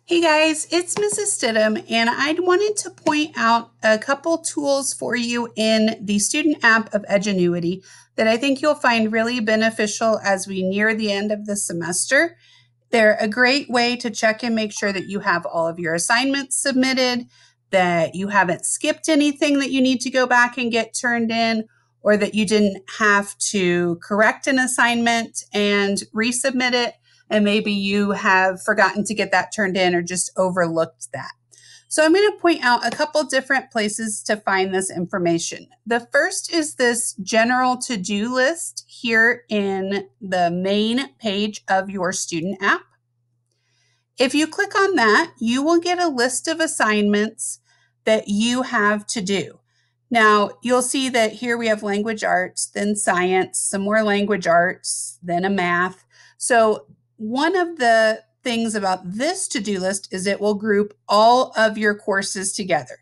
Hey guys, it's Mrs. Stidham, and I wanted to point out a couple tools for you in the student app of Edgenuity that I think you'll find really beneficial as we near the end of the semester. They're a great way to check and make sure that you have all of your assignments submitted, that you haven't skipped anything that you need to go back and get turned in, or that you didn't have to correct an assignment and resubmit it, and maybe you have forgotten to get that turned in or just overlooked that. So I'm going to point out a couple different places to find this information. The first is this general to-do list here in the main page of your student app. If you click on that, you will get a list of assignments that you have to do. Now, you'll see that here we have language arts, then science, some more language arts, then a math. So one of the things about this to-do list is it will group all of your courses together.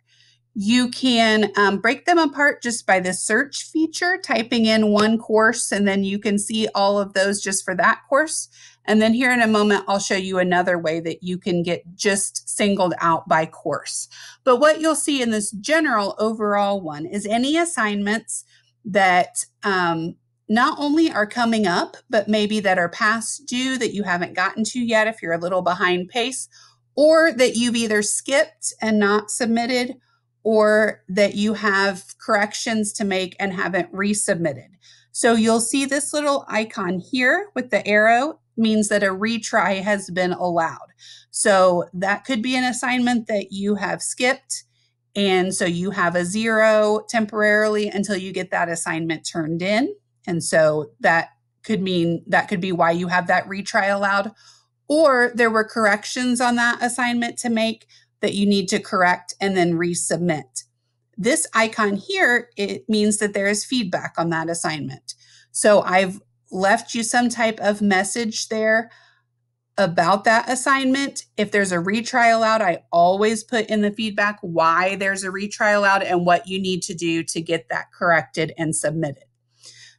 You can break them apart just by the search feature, typing in one course, and then you can see all of those just for that course. And then here in a moment, I'll show you another way that you can get just singled out by course. But what you'll see in this general overall one is any assignments that not only are coming up, but maybe that are past due that you haven't gotten to yet if you're a little behind pace, or that you've either skipped and not submitted, or that you have corrections to make and haven't resubmitted. So you'll see this little icon here with the arrow means that a retry has been allowed. So that could be an assignment that you have skipped, and so you have a 0 temporarily until you get that assignment turned in. And so that could be why you have that retry allowed. Or there were corrections on that assignment to make that you need to correct and then resubmit. This icon here, it means that there is feedback on that assignment. So I've left you some type of message there about that assignment. If there's a retry allowed, I always put in the feedback why there's a retry allowed and what you need to do to get that corrected and submitted.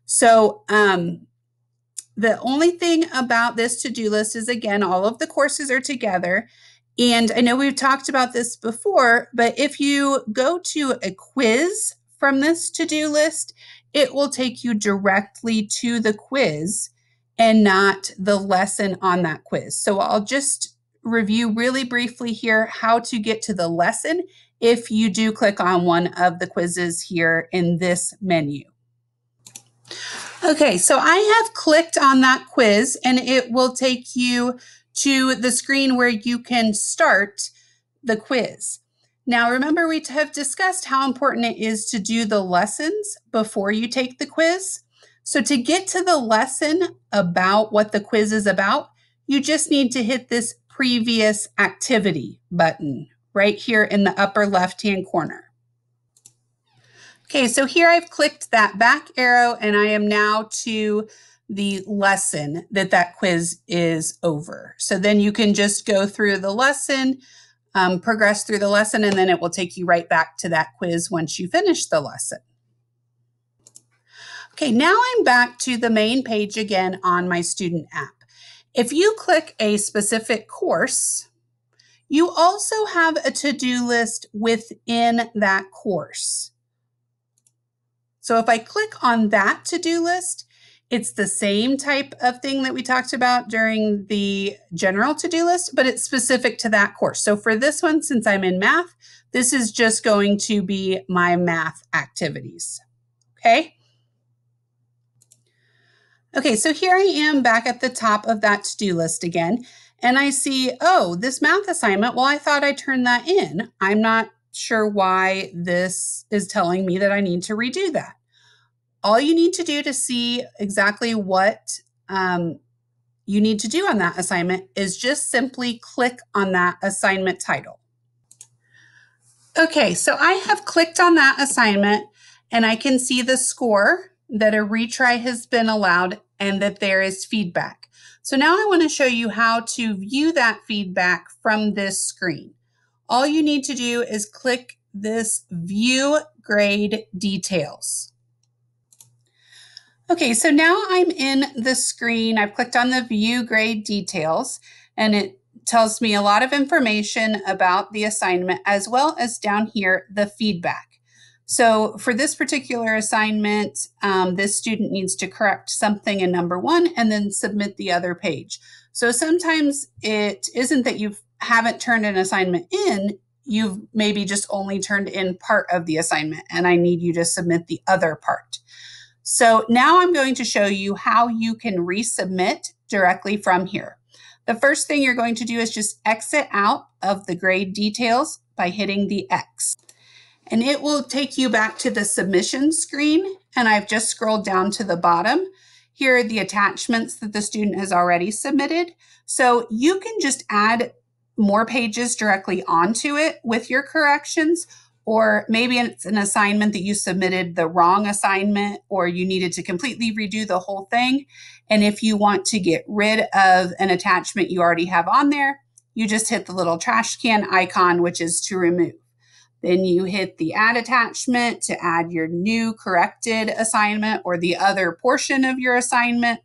So the only thing about this to-do list is, again, all of the courses are together. And I know we've talked about this before, but if you go to a quiz from this to-do list, it will take you directly to the quiz and not the lesson on that quiz. So I'll just review really briefly here how to get to the lesson if you do click on one of the quizzes here in this menu. Okay, so I have clicked on that quiz and it will take you to the screen where you can start the quiz. Now, remember, we have discussed how important it is to do the lessons before you take the quiz. So to get to the lesson about what the quiz is about, you just need to hit this previous activity button right here in the upper left-hand corner. Okay, so here I've clicked that back arrow and I am now to the lesson that quiz is over. So then you can just go through the lesson, progress through the lesson, and then it will take you right back to that quiz once you finish the lesson. Okay, now I'm back to the main page again on my student app. If you click a specific course, you also have a to-do list within that course. So if I click on that to-do list, it's the same type of thing that we talked about during the general to-do list, but it's specific to that course. So for this one, since I'm in math, this is just going to be my math activities, okay? Okay, so here I am back at the top of that to-do list again, and I see, oh, this math assignment, well, I thought I turned that in. I'm not sure why this is telling me that I need to redo that. All you need to do to see exactly what you need to do on that assignment is just simply click on that assignment title. Okay, so I have clicked on that assignment and I can see the score, that a retry has been allowed, and that there is feedback. So now I want to show you how to view that feedback from this screen. All you need to do is click this View Grade Details. Okay, so now I'm in the screen. I've clicked on the View Grade Details, and it tells me a lot of information about the assignment, as well as down here, the feedback. So for this particular assignment, this student needs to correct something in number 1 and then submit the other page. So sometimes it isn't that you haven't turned an assignment in, you've maybe just only turned in part of the assignment, and I need you to submit the other part. So now I'm going to show you how you can resubmit directly from here. The first thing you're going to do is just exit out of the grade details by hitting the X. And it will take you back to the submission screen. And I've just scrolled down to the bottom. Here are the attachments that the student has already submitted. So you can just add more pages directly onto it with your corrections, or maybe it's an assignment that you submitted the wrong assignment, or you needed to completely redo the whole thing. And if you want to get rid of an attachment you already have on there, you just hit the little trash can icon, which is to remove. Then you hit the add attachment to add your new corrected assignment or the other portion of your assignment,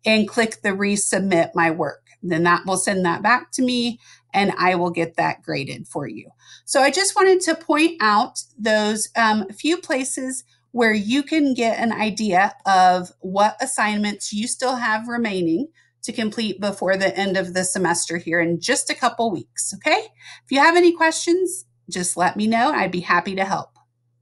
and click the resubmit my work. Then that will send that back to me and I will get that graded for you. So I just wanted to point out those few places where you can get an idea of what assignments you still have remaining to complete before the end of the semester here in just a couple weeks, okay? If you have any questions, just let me know. I'd be happy to help.